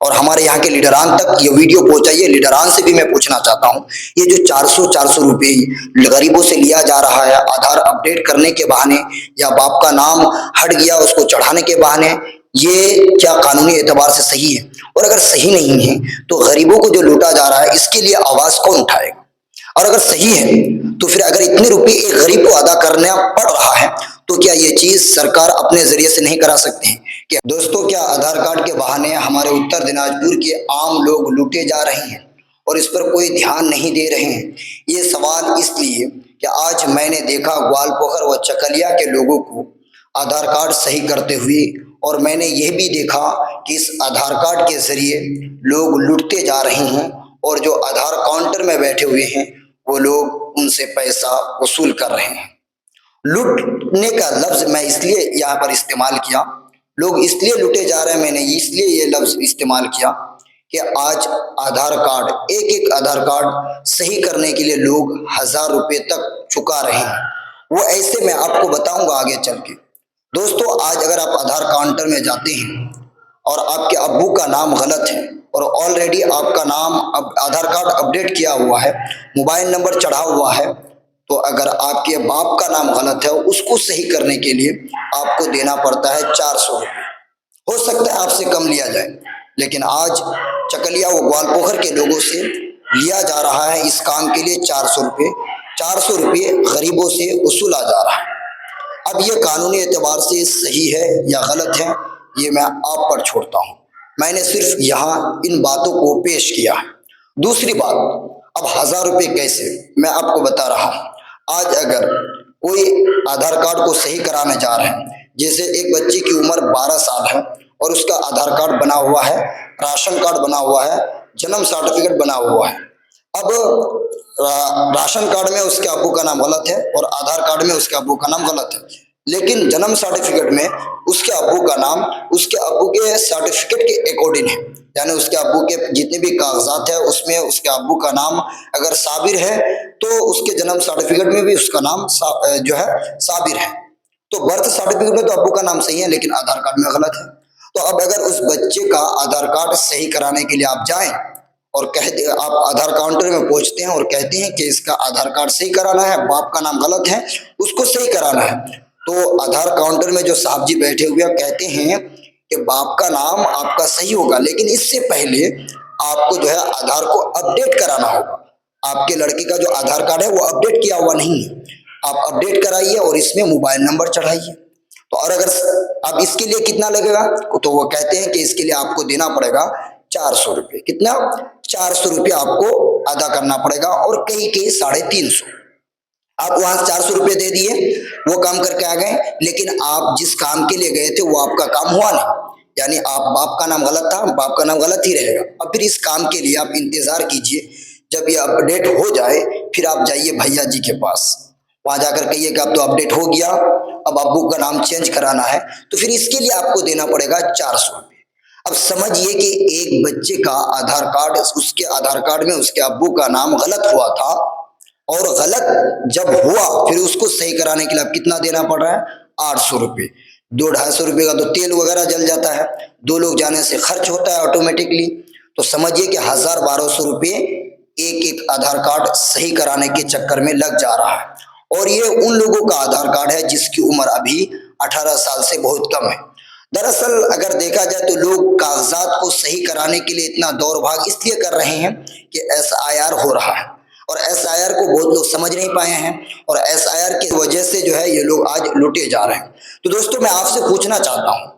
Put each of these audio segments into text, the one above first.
और हमारे यहाँ के लीडरान तक ये वीडियो पहुंचाइए। लीडरान से भी मैं पूछना चाहता हूँ, ये जो 400 रुपये गरीबों से लिया जा रहा है आधार अपडेट करने के बहाने, या बाप का नाम हट गया उसको चढ़ाने के बहाने, ये क्या कानूनी एतबार से सही है? और अगर सही नहीं है तो गरीबों को जो लूटा जा रहा है इसके लिए आवाज कौन उठाएगा? और अगर सही है तो फिर अगर इतने रुपए एक गरीब को अदा करना पड़ रहा है तो क्या ये चीज सरकार अपने जरिए से नहीं करा सकते हैं? क्या दोस्तों, क्या आधार कार्ड के बहाने हमारे उत्तर दिनाजपुर के आम लोग लूटे जा रहे हैं और इस पर कोई ध्यान नहीं दे रहे हैं? ये सवाल इसलिए कि आज मैंने देखा ग्वालपोखर व चकलिया के लोगों को आधार कार्ड सही करते हुए, और मैंने यह भी देखा कि इस आधार कार्ड के जरिए लोग लुटते जा रहे हैं और जो आधार काउंटर में बैठे हुए हैं वो लोग उनसे पैसा वसूल कर रहे हैं। लूटने का लफ्ज मैं इसलिए यहाँ पर इस्तेमाल किया, लोग इसलिए लूटे जा रहे हैं, मैंने इसलिए ये लफ्ज इस्तेमाल किया कि आज आधार कार्ड, एक एक आधार कार्ड सही करने के लिए लोग 1000 रुपये तक चुका रहे हैं। वो ऐसे मैं आपको बताऊंगा आगे चल के। दोस्तों, आज अगर आप आधार काउंटर में जाते हैं और आपके अब्बू का नाम गलत है और ऑलरेडी आपका नाम अब आधार कार्ड अपडेट किया हुआ है, मोबाइल नंबर चढ़ा हुआ है, तो अगर आपके बाप का नाम गलत है उसको सही करने के लिए आपको देना पड़ता है 400 रुपये। हो सकता है आपसे कम लिया जाए, लेकिन आज चकलिया व ग्वालपोखर के लोगों से लिया जा रहा है इस काम के लिए 400 रुपये। 400 रुपये गरीबों से वसूला जा रहा है। अब ये कानूनी एतबार से सही है या गलत है, ये मैं आप पर छोड़ता हूँ। मैंने सिर्फ यहाँ इन बातों को पेश किया है। दूसरी बात, अब 1000 रुपये कैसे, मैं आपको बता रहा हूँ। आज अगर कोई आधार कार्ड को सही कराने जा रहे हैं, जैसे एक बच्चे की उम्र 12 साल है और उसका आधार कार्ड बना हुआ है, राशन कार्ड बना हुआ है, जन्म सर्टिफिकेट बना हुआ है। अब राशन कार्ड में उसके अब्बू का नाम गलत है और आधार कार्ड में उसके अब्बू का नाम गलत है, लेकिन जन्म सर्टिफिकेट में उसके अब्बू का नाम उसके अब्बू के सर्टिफिकेट के अकॉर्डिंग है, यानी उसके अब्बू के जितने भी कागजात है उसमें उसके अब्बू का नाम अगर साबिर है तो उसके जन्म सर्टिफिकेट में भी उसका नाम जो है साबिर है। तो बर्थ सर्टिफिकेट में तो अब्बू का नाम सही है लेकिन आधार कार्ड में गलत है। तो अब अगर उस बच्चे का आधार कार्ड सही कराने के लिए आप जाएं और कहते, आप आधार काउंटर में पहुंचते हैं और कहते हैं कि इसका आधार कार्ड सही कराना है, बाप का नाम गलत है उसको सही कराना है, तो आधार काउंटर में जो साहब जी बैठे हुए कहते हैं कि बाप का नाम आपका सही होगा, लेकिन इससे पहले आपको जो है आधार को अपडेट कराना होगा। आपके लड़के का जो आधार कार्ड है वो अपडेट किया हुआ नहीं है, आप अपडेट कराइए और इसमें मोबाइल नंबर चढ़ाइए। तो और अगर अब इसके लिए कितना लगेगा, तो वो कहते हैं कि इसके लिए आपको देना पड़ेगा 400 रुपये। कितना? 400 रुपये आपको अदा करना पड़ेगा, और कई कई 350। आप वहां 400 रुपये दे दिए, वो काम करके आ गए, लेकिन आप जिस काम के लिए गए थे वो आपका काम हुआ नहीं, यानी आप बाप का नाम गलत था, बाप का नाम गलत ही रहेगा। अब फिर इस काम के लिए आप इंतजार कीजिए, जब ये अपडेट हो जाए फिर आप जाइए भैया जी के पास, वहां जाकर कहिए कि अब तो अपडेट हो गया, अब अब्बू का नाम चेंज कराना है, तो फिर इसके लिए आपको देना पड़ेगा 400 रुपये। अब समझिए कि एक बच्चे का आधार कार्ड, उसके आधार कार्ड में उसके अब्बू का नाम गलत हुआ था, और गलत जब हुआ फिर उसको सही कराने के लिए अब कितना देना पड़ रहा है? 800 रुपये। 200-250 रुपये का तो तेल वगैरह जल जाता है, 2 लोग जाने से खर्च होता है ऑटोमेटिकली। तो समझिए कि 1000-1200 रुपये एक एक आधार कार्ड सही कराने के चक्कर में लग जा रहा है, और ये उन लोगों का आधार कार्ड है जिसकी उम्र अभी 18 साल से बहुत कम है। दरअसल अगर देखा जाए तो लोग कागजात को सही कराने के लिए इतना दौड़ भाग इसलिए कर रहे हैं कि एसआईआर हो रहा है, और एसआईआर को बहुत लोग समझ नहीं पाए हैं, और एसआईआर की वजह से जो है ये लोग आज लूटे जा रहे हैं। तो दोस्तों, मैं आपसे पूछना चाहता हूँ,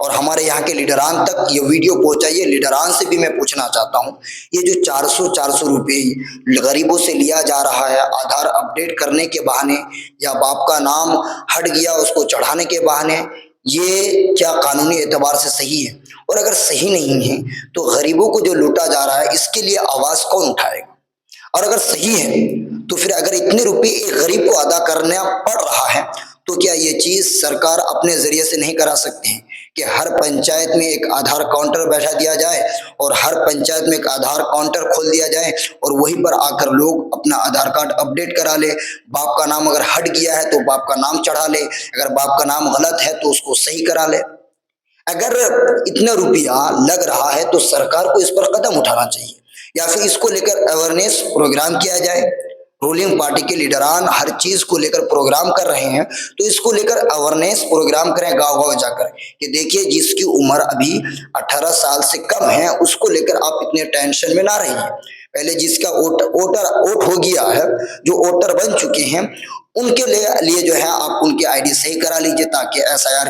और हमारे यहाँ के लीडरान तक ये वीडियो पहुंचाइए। लीडरान से भी मैं पूछना चाहता हूँ, ये जो 400 रुपये गरीबों से लिया जा रहा है आधार अपडेट करने के बहाने, या बाप का नाम हट गया उसको चढ़ाने के बहाने, ये क्या कानूनी एतबार से सही है? और अगर सही नहीं है तो गरीबों को जो लूटा जा रहा है इसके लिए आवाज कौन उठाएगा? और अगर सही है तो फिर अगर इतने रुपए एक गरीब को अदा करना पड़ रहा है तो क्या ये चीज सरकार अपने जरिए से नहीं करा सकते हैं कि हर पंचायत में एक आधार काउंटर बैठा दिया जाए, और हर पंचायत में एक आधार काउंटर खोल दिया जाए, और वहीं पर आकर लोग अपना आधार कार्ड अपडेट करा ले। बाप का नाम अगर हट गया है तो बाप का नाम चढ़ा ले, अगर बाप का नाम गलत है तो उसको सही करा ले। अगर इतना रुपया लग रहा है तो सरकार को इस पर कदम उठाना चाहिए, या फिर इसको लेकर अवेयरनेस प्रोग्राम किया जाए। रूलिंग पार्टी के लीडरान हर चीज को लेकर प्रोग्राम कर रहे हैं, तो इसको लेकर अवेयरनेस प्रोग्राम करें गांव गांव जाकर कि देखिए जिसकी उम्र अभी 18 साल से कम है उसको लेकर आप इतने टेंशन में ना रहिए। पहले जिसका वोट हो गया है, जो वोटर बन चुके हैं, उनके लिए जो है आप उनकी आईडी सही करा लीजिए, ताकि एसआईआर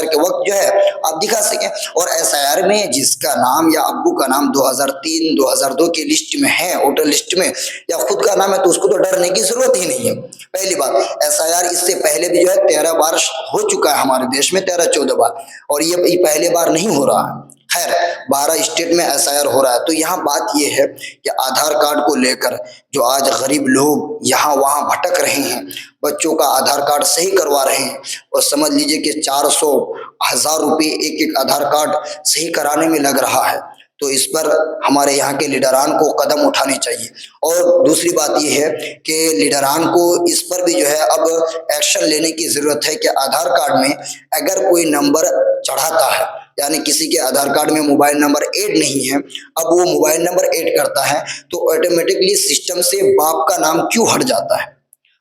के वक्त जो है आप दिखा सकें। और एसआईआर में जिसका नाम या अब्बू का नाम 2003 2002 की लिस्ट में है, वोटर लिस्ट में, या खुद का नाम है, तो उसको तो डरने की जरूरत ही नहीं है। पहली बात, एसआईआर इससे पहले भी जो है 13 बार हो चुका है हमारे देश में, 13-14 बार, और ये पहले बार नहीं हो रहा है। खैर 12 स्टेट में एसआईआर हो रहा है। तो यहाँ बात यह है कि आधार कार्ड को लेकर जो आज गरीब लोग यहाँ वहाँ भटक रहे हैं, बच्चों का आधार कार्ड सही करवा रहे हैं, और समझ लीजिए कि 400-1000 रुपये एक आधार कार्ड सही कराने में लग रहा है। तो इस पर हमारे यहाँ के लीडरान को कदम उठाने चाहिए। और दूसरी बात यह है कि लीडरान को इस पर भी जो है अब एक्शन लेने की जरूरत है कि आधार कार्ड में अगर कोई नंबर चढ़ाता है, यानी किसी के आधार कार्ड में मोबाइल नंबर ऐड नहीं है, अब वो मोबाइल नंबर ऐड करता है तो ऑटोमेटिकली सिस्टम से बाप का नाम क्यों हट जाता है,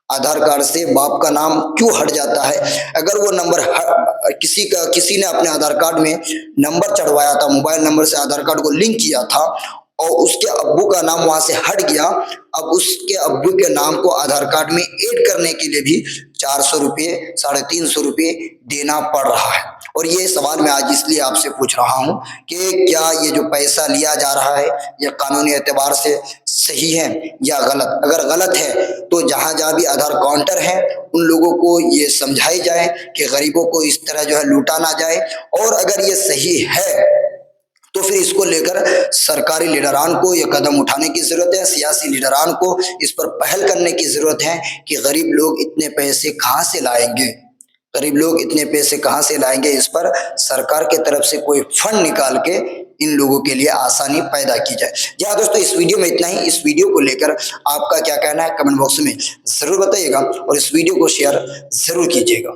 आधार कार्ड से बाप का नाम क्यों हट जाता है। अगर वो नंबर किसी ने अपने आधार कार्ड में नंबर चढ़वाया था, मोबाइल नंबर से आधार कार्ड को लिंक किया था, और उसके अब्बू का नाम वहां से हट गया, अब उसके अब्बू के नाम को आधार कार्ड में ऐड करने के लिए भी 400 रुपये 350 रुपये देना पड़ रहा है। और ये सवाल मैं आज इसलिए आपसे पूछ रहा हूं कि क्या ये जो पैसा लिया जा रहा है यह कानूनी एतबार से सही है या गलत। अगर गलत है तो जहां जहां भी आधार काउंटर है उन लोगों को ये समझाई जाए कि गरीबों को इस तरह जो है लूटा ना जाए, और अगर ये सही है तो फिर इसको लेकर सरकारी लीडरान को यह कदम उठाने की जरूरत है, सियासी लीडरान को इस पर पहल करने की जरूरत है कि गरीब लोग इतने पैसे कहां से लाएंगे, गरीब लोग इतने पैसे कहां से लाएंगे। इस पर सरकार के तरफ से कोई फंड निकाल के इन लोगों के लिए आसानी पैदा की जाए। जी हाँ दोस्तों, इस वीडियो में इतना ही। इस वीडियो को लेकर आपका क्या कहना है कमेंट बॉक्स में जरूर बताइएगा, और इस वीडियो को शेयर जरूर कीजिएगा।